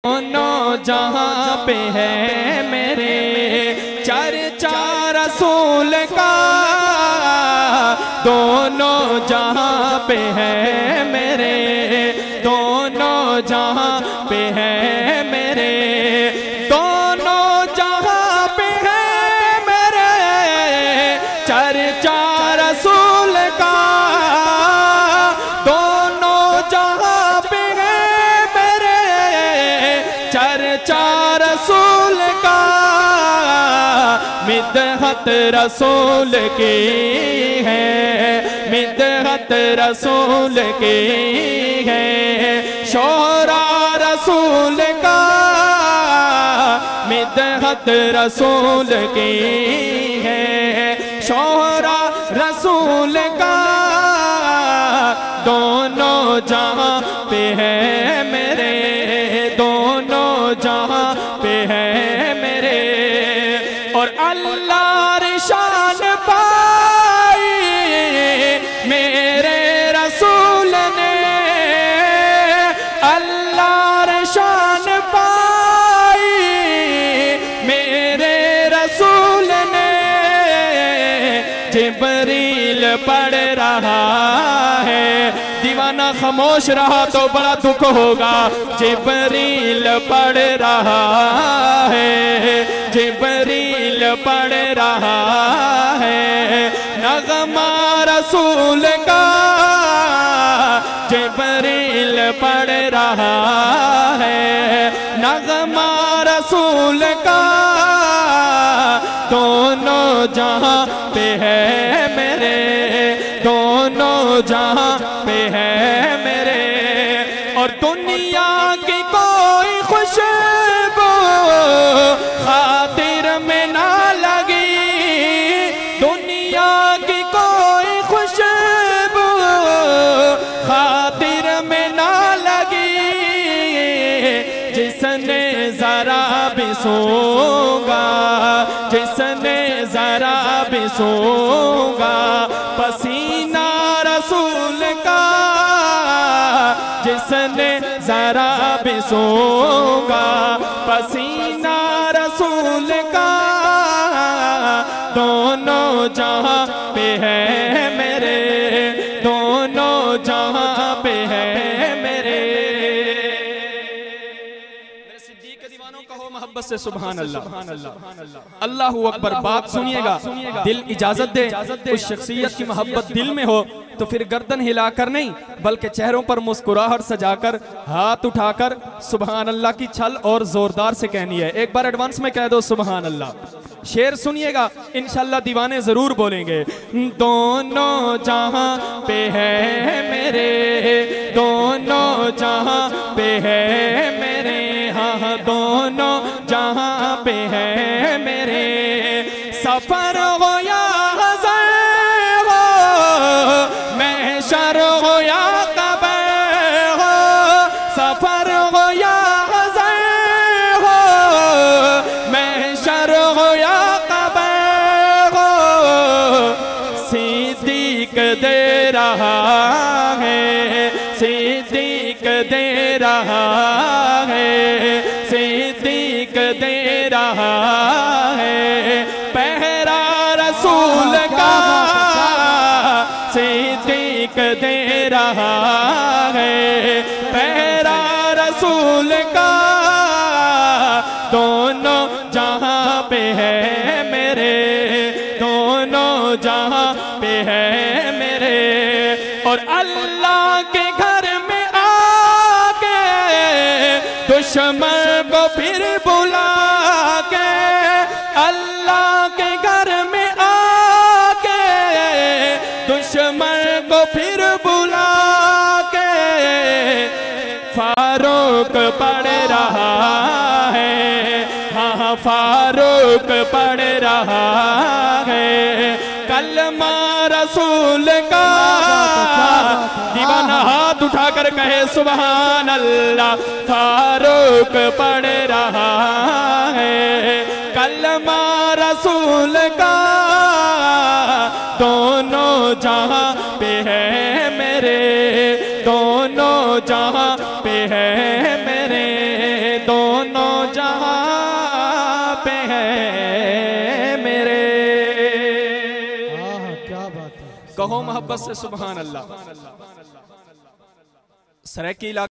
दोनों जहां पे है मेरे चर्चा रसूल का, दोनों जहां पे है मेरे, दोनों जहां पे है मेरे, दोनों जहां पे है मेरे चर्चा रसूल का, दोनों जहां पे है मेरे चर्चा रसूल का। मिदहत रसूल की है, मिदहत रसूल की है, शोहरा रसूल का, मिदहत रसूल की है, शोहरा रसूल का, दोनों जहां पे है मेरे, दोनों जहां पे है मेरे। और अल्लाह शान पाई मेरे रसूल ने, अल्लाह शान पाई मेरे रसूल ने। जिब्रील पढ़ रहा है, दीवाना खामोश रहा तो बड़ा दुख होगा। जिब्रील पढ़ रहा है, जिब्रील पढ़ रहा है नगमा रसूल का, जिब्रील पढ़ रहा है नगमा रसूल का, दोनों जहां पे है मेरे, दोनों जहां पे है मेरे। और दुनिया की कोई खुशबू खातिर में ना लगी, दुनिया की कोई खुशबू खातिर में ना लगी, जिसने जरा भी सूंघा, जिसने जरा भी सूंघा पसीना रसूल का, जिसने जरा भी सूंघा पसीना रसूल का, दोनों जहां पे है मेरे, दोनों जहां पे है मेरे। सिद्दीक़ के दीवानों कहो मोहब्बत से सुभान अल्लाह। अल्लाहू अकबर। बात सुनिएगा, दिल इजाजत दे, उस शख्सियत की मोहब्बत दिल में हो तो फिर गर्दन हिलाकर नहीं बल्कि चेहरों पर मुस्कुराहट सजाकर हाथ उठाकर सुभान अल्लाह की छल और जोरदार से कहनी है। एक बार एडवांस में कह दो सुभान अल्लाह। शेर सुनिएगा, इंशाल्लाह दीवाने जरूर बोलेंगे। दोनों जहां पे है मेरे, दोनों जहां पे है मेरे, हाँ दोनों जहां पे है मेरे। सफर हो या हज़र हो, महशर हो या कब्र हो, सफर हो या हज़र हो, महशर हो या कब्र हो, सिद्दीक़ दे रहा है, सिद्दीक़ दे रहा है, सिद्दीक़ दे रहा है पहरा रसूल का, सिद्दीक़ दे रहा है पहरा रसूल का, दोनों जहां पे है मेरे, दोनों जहां पे है मेरे। और अल्लाह के घर में आके दुश्मन को फिर बुला के, अल्लाह के घर में आके दुश्मन को फिर बुला के, फारूक पढ़ रहा है, हाँ फारूक पढ़ रहा है कलमा रसूल का। दीवाना हाथ उठाकर कहे सुभान अल्लाह। फारूक पढ़ रहा है कलमा रसूल का, दोनों जहां पे है मेरे, दोनों जहां पे है मेरे, पे है मेरे। क्या बात है, कहो मोहब्बत से सुभान अल्लाह। सराय के इलाके